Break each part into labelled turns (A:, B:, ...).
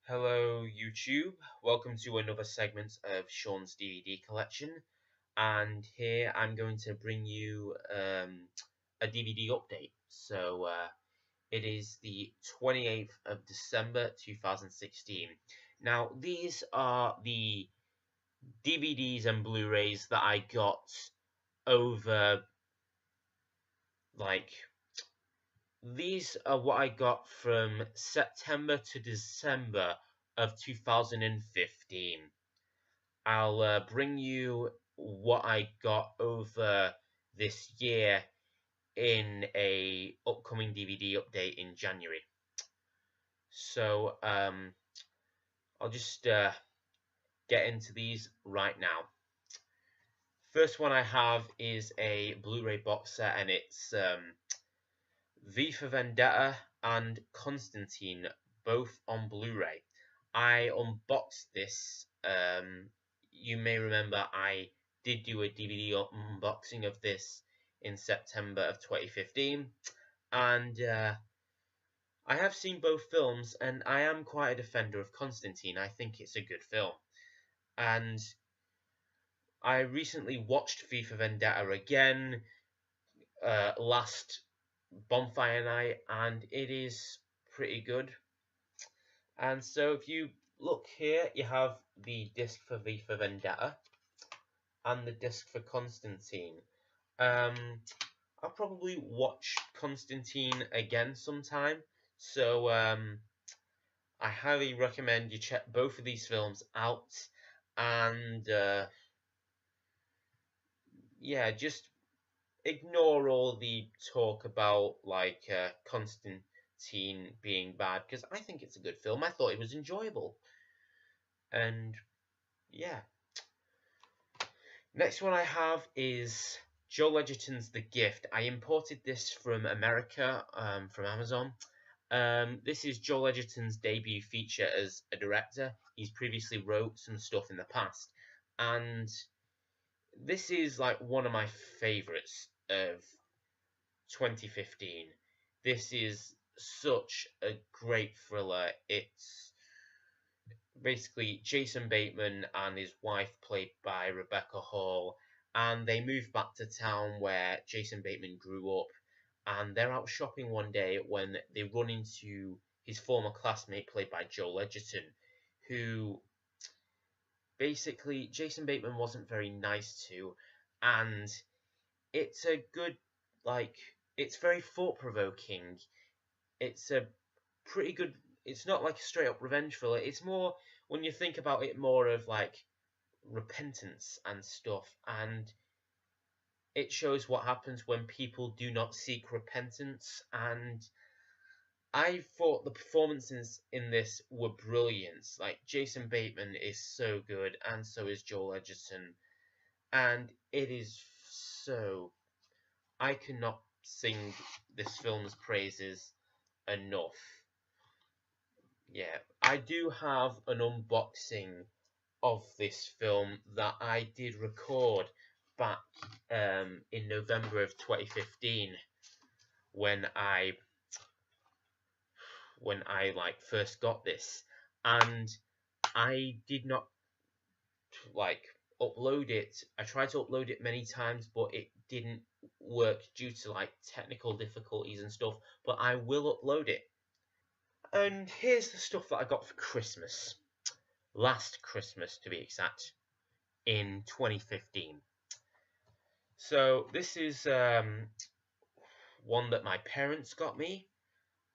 A: Hello YouTube, welcome to another segment of Sean's DVD collection, and here I'm going to bring you a DVD update. So it is the 28th of December 2016. Now these are the DVDs and Blu-rays that I got over, these are what I got from September to December of 2015. I'll bring you what I got over this year in a upcoming DVD update in January. So I'll just get into these right now. First one I have is a Blu-ray box set, and it's V for Vendetta and Constantine, both on Blu-ray. I unboxed this. You may remember I did do a DVD unboxing of this in September of 2015, and I have seen both films, and I am quite a defender of Constantine. I think it's a good film, and I recently watched V for Vendetta again last bonfire night, and it is pretty good. And so if you look here, you have the disc for V for Vendetta and the disc for Constantine. I'll probably watch Constantine again sometime, so I highly recommend you check both of these films out. And yeah, just ignore all the talk about Constantine being bad, because I think it's a good film. I thought it was enjoyable. And yeah. Next one I have is Joel Edgerton's The Gift. I imported this from America, from Amazon. This is Joel Edgerton's debut feature as a director. He's previously wrote some stuff in the past, and this is like one of my favorites of 2015. This is such a great thriller. It's basically Jason Bateman and his wife, played by Rebecca Hall, and they move back to town where Jason Bateman grew up, and they're out shopping one day when they run into his former classmate, played by Joel Edgerton, who basically Jason Bateman wasn't very nice to, and it's a good, it's very thought-provoking. It's a pretty good, it's not like a straight-up revenge thriller. It's more, when you think about it, more of like repentance and stuff, and it shows what happens when people do not seek repentance. And I thought the performances in this were brilliant. Like, Jason Bateman is so good, and so is Joel Edgerton, and it is so, I cannot sing this film's praises enough. Yeah, I do have an unboxing of this film that I did record back in November of 2015 when I first got this, and I did not upload it. I tried to upload it many times, but it didn't work due to technical difficulties and stuff, but I will upload it. And here's the stuff that I got for Christmas. Last Christmas, to be exact, in 2015. So this is one that my parents got me.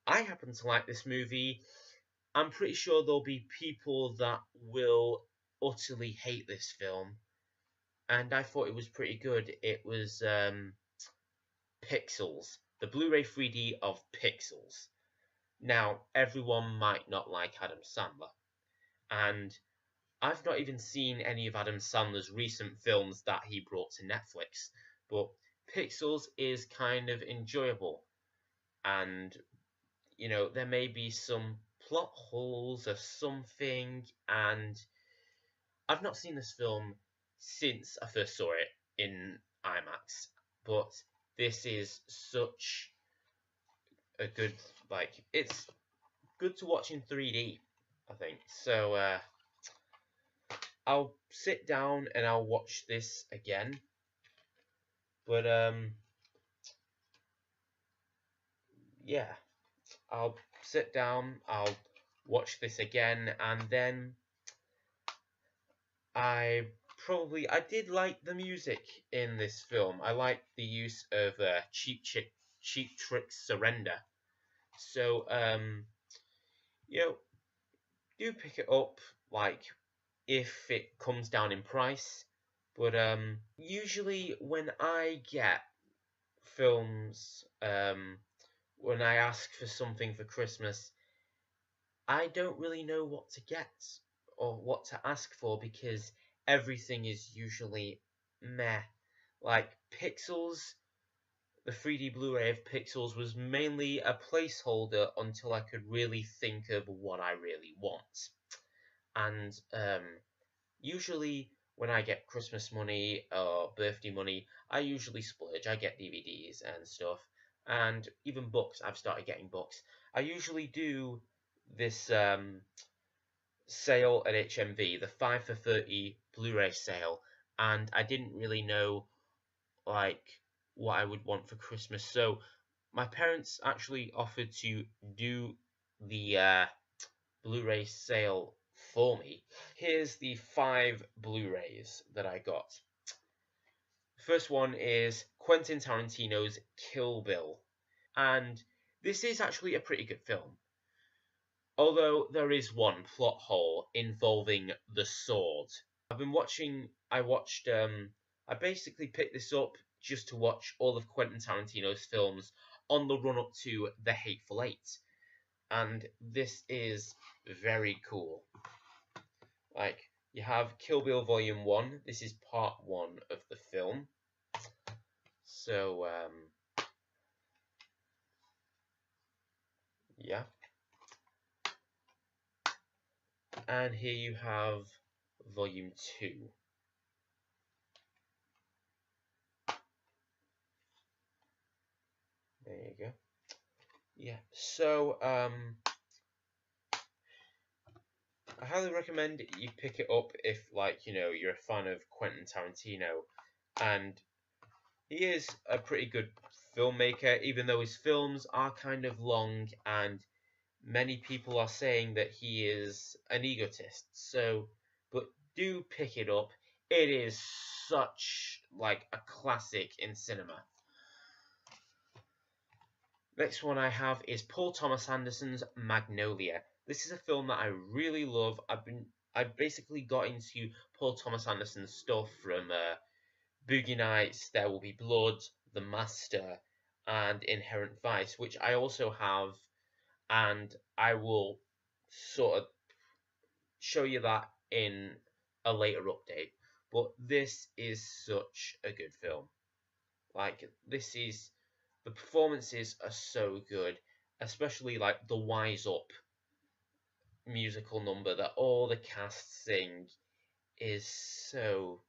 A: I happen to like this movie. I'm pretty sure there'll be people that will utterly hate this film, and I thought it was pretty good. It was Pixels, the Blu-ray 3D of Pixels. Now, everyone might not like Adam Sandler, and I've not even seen any of Adam Sandler's recent films that he brought to Netflix, but Pixels is kind of enjoyable, and you know, there may be some plot holes or something, and I've not seen this film since I first saw it in IMAX, but this is such a good, it's good to watch in 3D. I think. So I'll sit down and I'll watch this again. But yeah, I'll sit down, I'll watch this again, and then I did like the music in this film. I like the use of Cheap Trick's Surrender. So you know, do pick it up, like, if it comes down in price. But usually when I get films, when I ask for something for Christmas, I don't really know what to get or what to ask for because everything is usually meh. Like Pixels, the 3D Blu-ray of Pixels was mainly a placeholder until I could really think of what I really want. And usually when I get Christmas money or birthday money, I usually splurge. I get DVDs and stuff, and even books. I've started getting books. I usually do this sale at HMV, the 5 for 30 Blu-ray sale, and I didn't really know like what I would want for Christmas. So my parents actually offered to do the Blu-ray sale for me. Here's the 5 Blu-rays that I got. The first one is Quentin Tarantino's Kill Bill, and this is actually a pretty good film. Although there is one plot hole involving the sword. I basically picked this up just to watch all of Quentin Tarantino's films on the run up to The Hateful Eight. And this is very cool. Like, you have Kill Bill Volume 1. This is part 1 of the film. So, yeah. And here you have Volume 2. There you go. Yeah, so, I highly recommend you pick it up if, like, you know, you're a fan of Quentin Tarantino. And he is a pretty good filmmaker, even though his films are kind of long and many people are saying that he is an egotist. So, but do pick it up. It is such, like, a classic in cinema. Next one I have is Paul Thomas Anderson's Magnolia. This is a film that I really love. I basically got into Paul Thomas Anderson's stuff from Boogie Nights, There Will Be Blood, The Master, and Inherent Vice, which I also have, and I will sort of show you that in a later update. But this is such a good film. Like, the performances are so good, especially like the Wise Up musical number that all the cast sing is so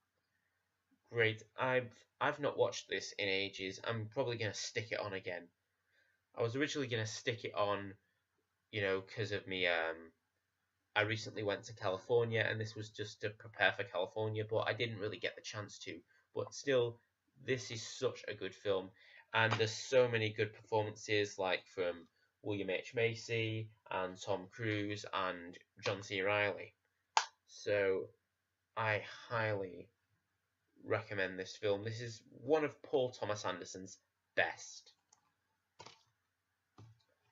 A: great. I've not watched this in ages. I'm probably gonna stick it on again. I was originally gonna stick it on, you know, because of me. I recently went to California, and this was just to prepare for California, but I didn't really get the chance to. But still, this is such a good film, and there's so many good performances, like from William H. Macy and Tom Cruise and John C. Reilly. So I highly recommend this film. This is one of Paul Thomas Anderson's best.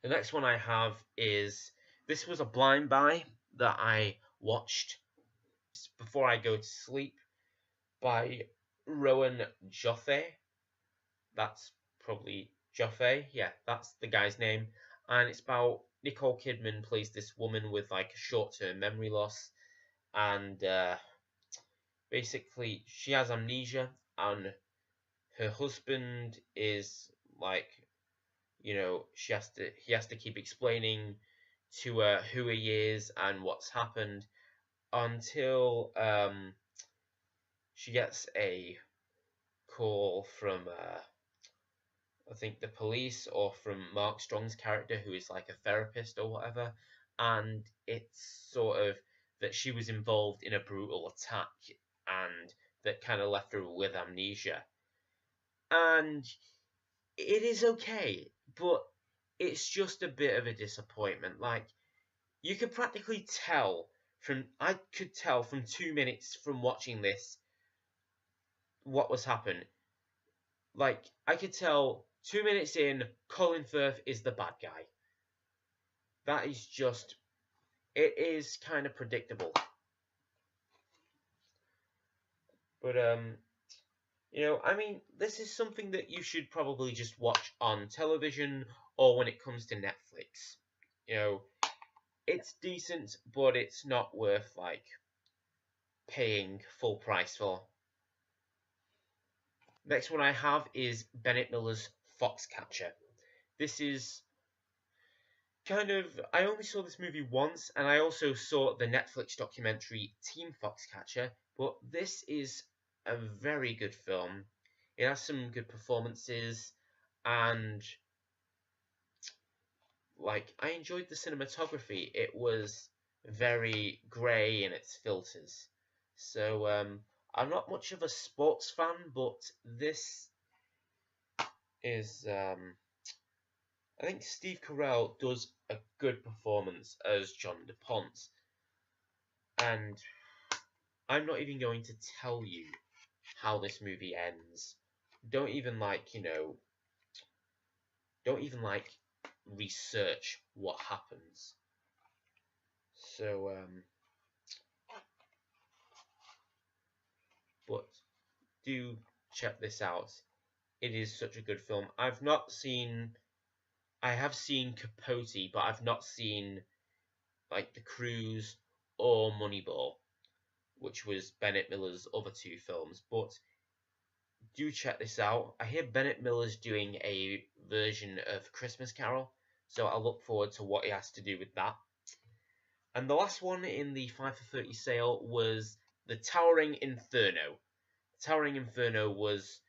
A: The next one I have is, this was a blind buy that I watched before I go to sleep, by Rowan Joffe. That's probably Joffe. Yeah, that's the guy's name. And it's about Nicole Kidman plays this woman with like a short-term memory loss, and basically she has amnesia, and her husband is like, you know, he has to keep explaining to her who he is and what's happened until she gets a call from I think the police, or from Mark Strong's character, who is like a therapist or whatever, and it's sort of that she was involved in a brutal attack and that kind of left her with amnesia. And it is okay, but it's just a bit of a disappointment. Like, you could practically tell I could tell from 2 minutes from watching this what was happening. Like, I could tell 2 minutes in, Colin Firth is the bad guy. That is just, it is kind of predictable. But, I mean, this is something that you should probably just watch on television or when it comes to Netflix. It's decent, but it's not worth, like, paying full price for. Next one I have is Bennett Miller's Foxcatcher. This is I only saw this movie once, and I also saw the Netflix documentary Team Foxcatcher, but this is a very good film. It has some good performances, and like, I enjoyed the cinematography. It was very grey in its filters. So I'm not much of a sports fan, but this is I think Steve Carell does a good performance as John DuPont. And I'm not even going to tell you how this movie ends. Don't even research what happens. So but do check this out. It is such a good film. I have seen Capote, but I've not seen like The Cruise or Moneyball, which was Bennett Miller's other two films. But do check this out. I hear Bennett Miller's doing a version of Christmas Carol, so I look forward to what he has to do with that. And the last one in the 5 for 30 sale was the Towering Inferno. Towering Inferno was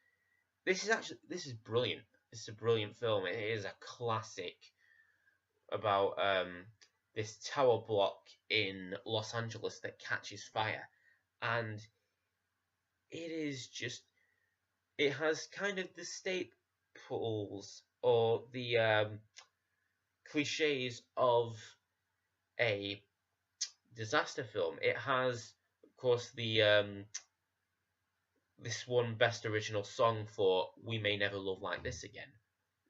A: this is brilliant. This is a brilliant film. It is a classic about this tower block in Los Angeles that catches fire, and it has kind of the staples or the cliches of a disaster film. It has, of course, the this one best original song for We May Never Love Like This Again,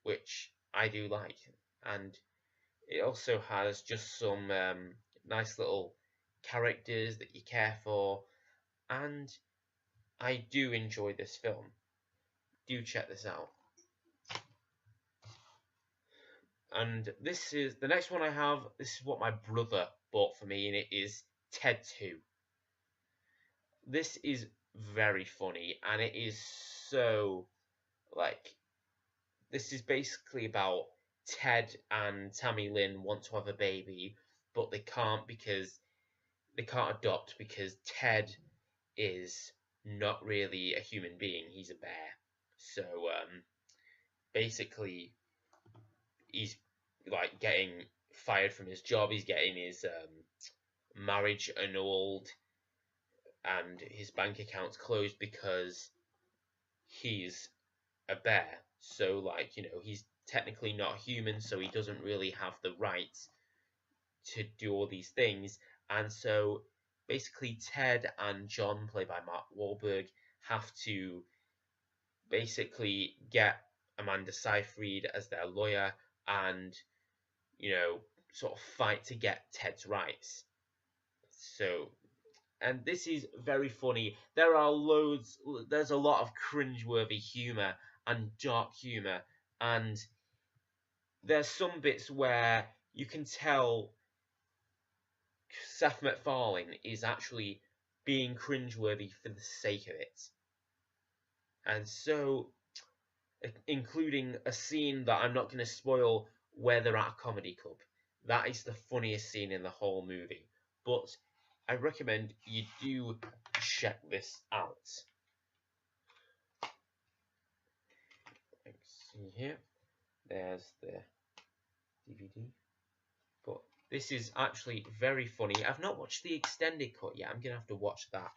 A: which I do like, and it also has just some nice little characters that you care for, and I do enjoy this film. Do check this out. And this is the next one I have. This is what my brother bought for me, and it is Ted 2. This is very funny, and it is so, like, this is basically about Ted and Tammy Lynn want to have a baby, but they can't adopt because Ted is not really a human being. He's a bear. So basically, he's like getting fired from his job. He's getting his marriage annulled, and his bank account's closed because he's a bear. So, like, he's technically not human, so he doesn't really have the right to do all these things. And so basically Ted and John, played by Mark Wahlberg, have to basically get Amanda Seyfried as their lawyer and, sort of fight to get Ted's rights. So, and this is very funny. There's a lot of cringeworthy humour and dark humour, and there's some bits where you can tell Seth MacFarlane is actually being cringeworthy for the sake of it. And so, including a scene that I'm not going to spoil where they're at a comedy club. That is the funniest scene in the whole movie. But I recommend you do check this out. Let's see here. There's the DVD. But This is actually very funny. I've not watched the extended cut yet. I'm going to have to watch that.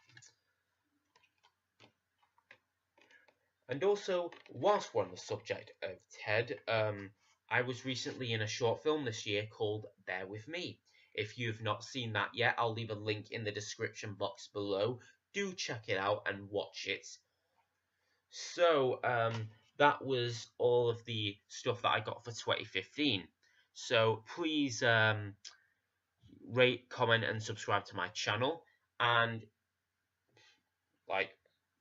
A: And also, whilst we're on the subject of Ted, I was recently in a short film this year called Bear With Me. If you've not seen that yet, I'll leave a link in the description box below. Do check it out and watch it. So, that was all of the stuff that I got for 2015. So, please rate, comment, and subscribe to my channel. And,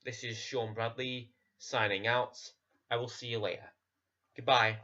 A: this is Sean Bradley signing out. I will see you later. Goodbye.